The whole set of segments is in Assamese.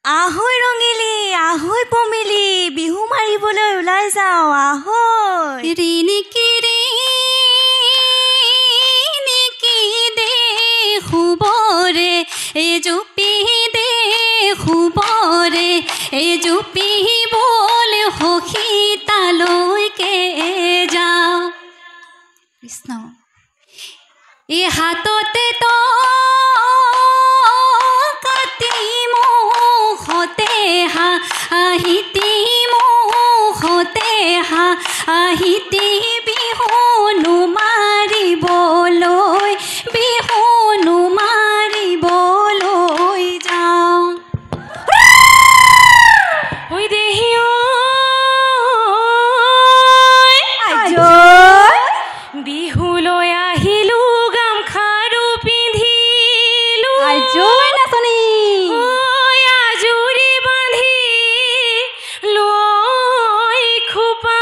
আহৈ ৰঙিলি আহৈ পমিলি বিহু মাৰিবলৈ ওলাই যাওঁ আহৈ ৰিনিকি দে খুবৰে জুপি দে খুবৰে জুপি বল সখী তালৈকে যাওঁ কৃষ্ণ এই হাততে তো কাটি মুখতে হাঁহিতি মুখতে হাঁহিতি বিহুনো মাৰিবলৈ বিহুনো মাৰিবলৈ যাওঁ ঐ দেহি বিহুলৈ আহিলো গামখাৰু পিন্ধিলো আজৈ নাচনী আজুৰি বান্ধি লৈ খোপা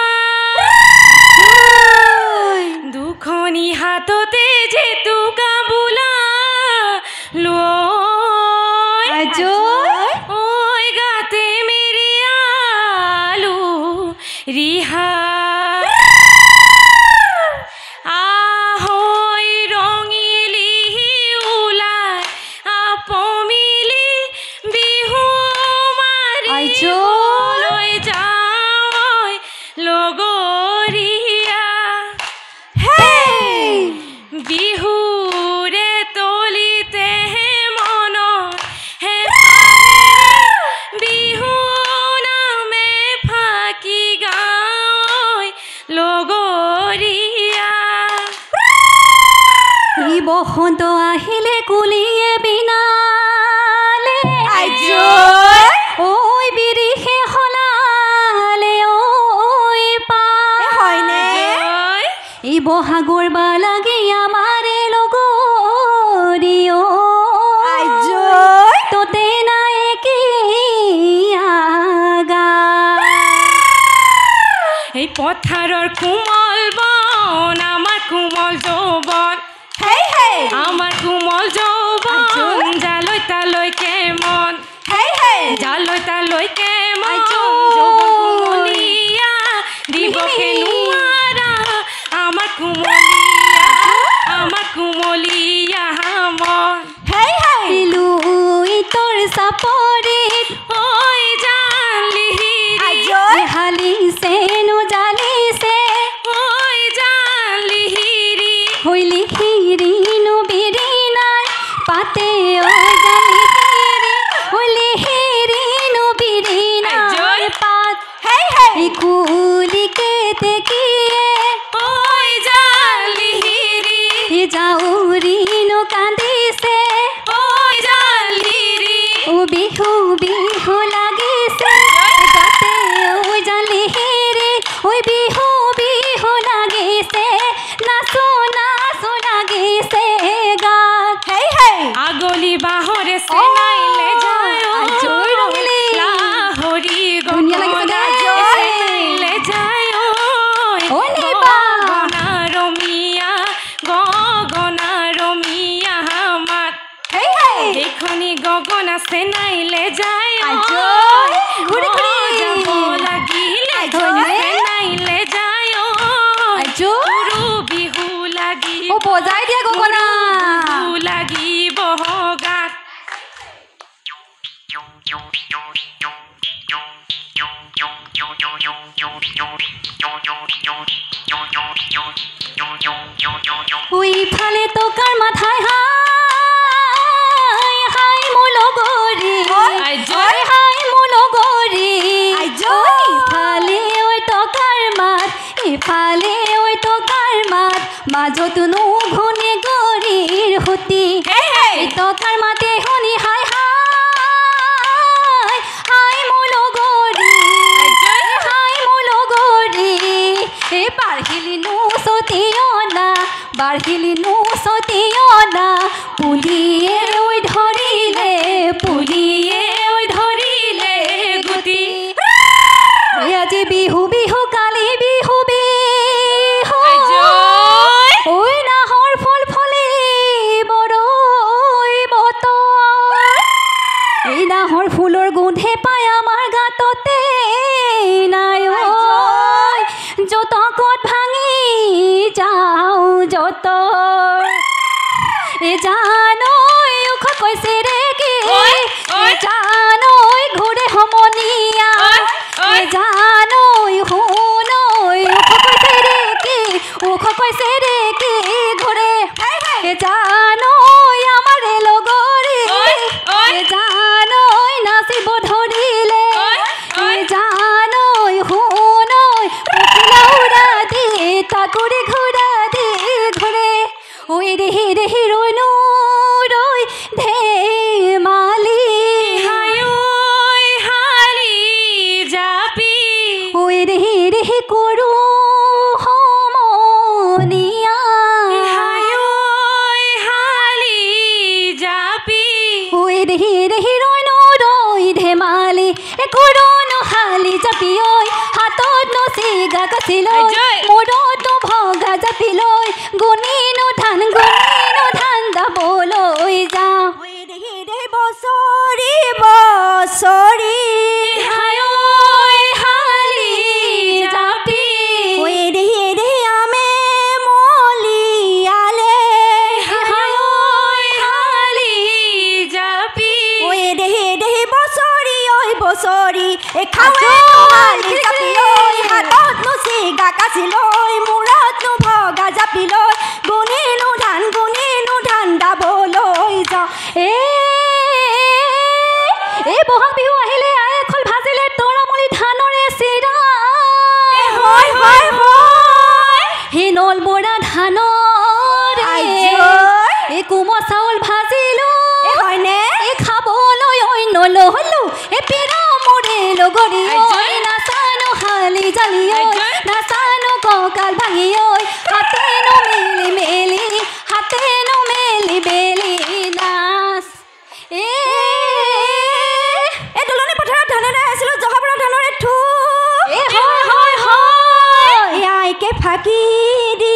দুখনি হাততে জেতুকা বোলা লৈ আজৈ ঐ গাতে মেৰিয়ালো ৰিহা বসন্ত আহিলে কুলিয়ে বিনালে ঐ বিৰিষে সলালে ঐ পা হয়নে এই বহাগৰ বা লাগি আমাৰে লগৰী ততে নাই কি আগা এই পথাৰৰ কোমল বন আমাৰ কোমল যৌৱন আমার কোমল যৌবন জালৈ তালৈকে মন জালৈ তালৈকে মন কোমলীয়া দিবকে নোৱাৰা আমাৰ কোমলীয়া মন লুই তোৰ চাপৰিত ঐ জানলি হালিছে নো জালিছে ঐ জানলি হইলি হিৰিনো বিৰিনাই পাতে ঐ জালি হইলি হিৰিনো বিৰিনাই পাত কুলিকে তেকিয়ে ঐ জালি হিৰি যাউৰিনো কান্দিছে ঐ জালি ও বিহু বিহু লাগিছে গাতে ঐ জালি হিৰি ঐ বিহু বিহু লাগিছে নাচো নাচো লাগিছে গাত আগলি বাহৰে সেনাইলে যায় আজৈ ৰঙিলি লাহৰি গনাইলে যায় গগনা ৰমিয়া মাত এইখনি গগনা সেনাইলে যায় যাব লাগিলে সেনাইলে যায় বিহু লাগি বজাই দিয়া গগনা লাগিব গাত ইফালে টকাৰ মাথাই হাই মোৰ লগৰী হাই মোৰ লগৰী ইফালে ঐ টকাৰ মাত ইফালে ঐ টকাৰ মাত মাজতো নুঘুনে গৰীৰ সতি টকাৰ মাতে শুনি হাই হাই মোৰ লগৰী হাই মোৰ লগৰী বাঢ়িলি নুচতিয়লা পুলিয়ে ঐ ধৰিলে গুটি আজি বিহু বিহু কালি বিহু বিহু ঐ নাহৰ ফল ফলে বৰৈ বতৰ এই নাহৰ ফুলৰ গোন্ধে পাই আমাৰ গাততে নাই ঐ যতকত ভাঙি যাওঁ যত এ জানৈ উখ কৈছে ৰে কি এ জানৈ ঘূৰে সমনীয়া এ জানৈ শুনৈ উখ কৈছে ৰে কি ঘূৰে এ জানৈ আমাৰে লগৰী এ জানৈ নাচিব ধৰিলে এ জানৈ শুনৈ পখিলা উৰা দি তাকুৰি ঘূৰা দি ঘূৰে ঐ দেহি দেহি ৰৈ নো ৰৈ ধেমালি হালি যাবি ঐ দেহি দেহি কৰো সমনীয়া হালি যাবি ঐ দেহি দেহি ৰৈ নো ৰৈ ধেমালি এ কৰো নহালি জাপি ঐ হাতত নো চিগা কাচি লৈ মূৰত নো ভগা জাপি লৈ গুণিনো ধান দাবলৈ যাওঁ দেহি দেহি বছৰি বছৰি হালি যাবি দেহি দেহি আমে মলিয়ালে হালি যাবি দেহি দেহি বছৰি বছৰি খাৱে হালি যাবি হাতত নো চিগা কাচি লৈ মূৰত নো ভগা জাপি লৈ গুণিনো ধান দাবলৈ যাওঁ এই বহাগ বিহু আহিলে আই এখল ভাজিলে তৰামুলি ধানৰে চিৰা হে নল বৰা ধানৰে এই কোমল চাউল ভাজিলো হয়নে এই খাবলৈ অন্য লহলো এই পিৰা মোৰে লগৰী নাচানো হালি জালি নাচানো কঁকাল ভাঙি হাতেনো মেলি বেলি নাচ দলনি পথাৰত ধানেৰে আছিলো জহাবৰা ধানৰে ঠু আইকে ফাঁকি দি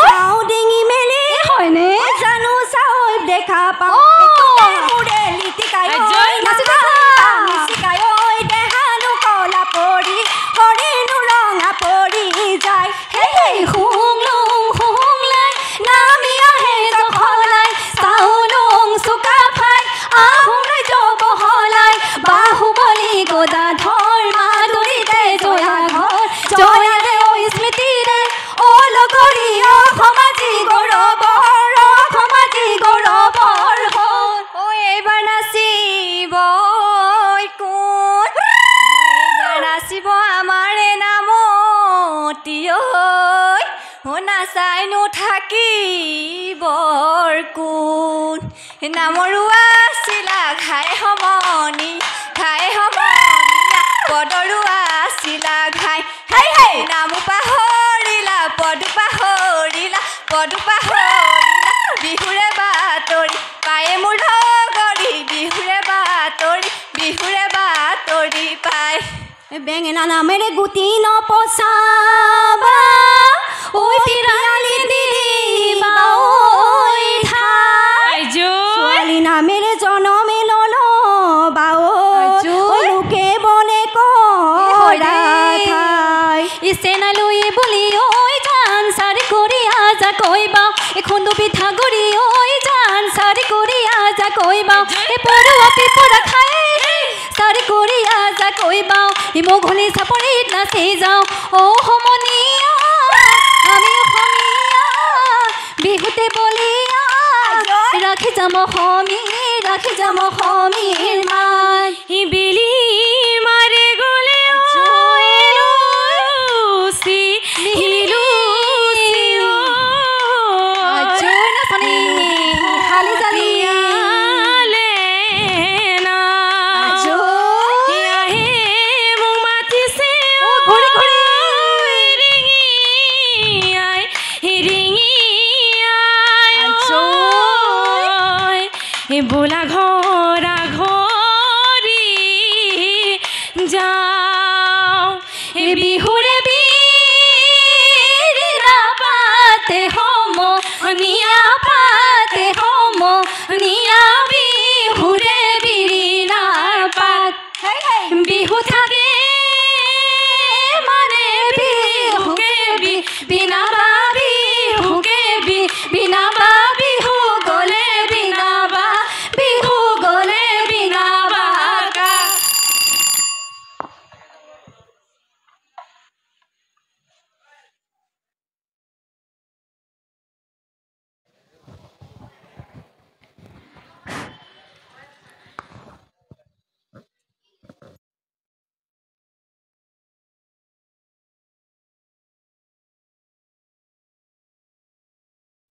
চাও ডিঙি মেলি হয়নে জানো চাও দেখা পাও মোৰে লিটিকাই নাচিকাই দেহানো কলা পৰি শৰীৰনো ৰঙা পৰি যায় হুংলাই নামি আহে জখলাই চাউলং চুকা ফাই আহোমলৈ জব হলাই বাহুবলি গদাধৰ মাধুৰীতে জয়া ঘৰ জয়াৰে ঐ স্মৃতিৰে অ লগৰী অ সমাজি গৌৰৱৰ এইবাৰ নাচিব কোন এইবাৰ নাচিব আমাৰে নামতি নাচাইনো থাকিবৰ কোন নামৰুৱা চিলা ঘাই সমনী পদৰুৱা চিলা ঘাই নামো পাহৰিলা পদু পাহৰিলা বিহুৰে বাতৰি পায়ে মোৰ লগৰী বিহুৰে বাতৰি পায় বেঙেনা নামেৰে গুটি নপচাবা ঐ পিৰালি দিবা ঐ ঠাই ছোৱালী নামেৰে জনমে নলবা লোকে বনে ইচেনালৈ বুলি ঐ জান চাৰি কৰি আজা কৈবা এখনো পিঠা গুৰি ঐ জান চাৰি কৰি আজা কৈবা এ পৰুৱা পিপৰা খাই চাৰি কৰি আজা কৈবা ই মঘলি চাপৰিত নাচি যাওঁ অ সমনীয়া আমি অসমীয়া বিহুতে বলিয়া ৰাখি যাম অসমী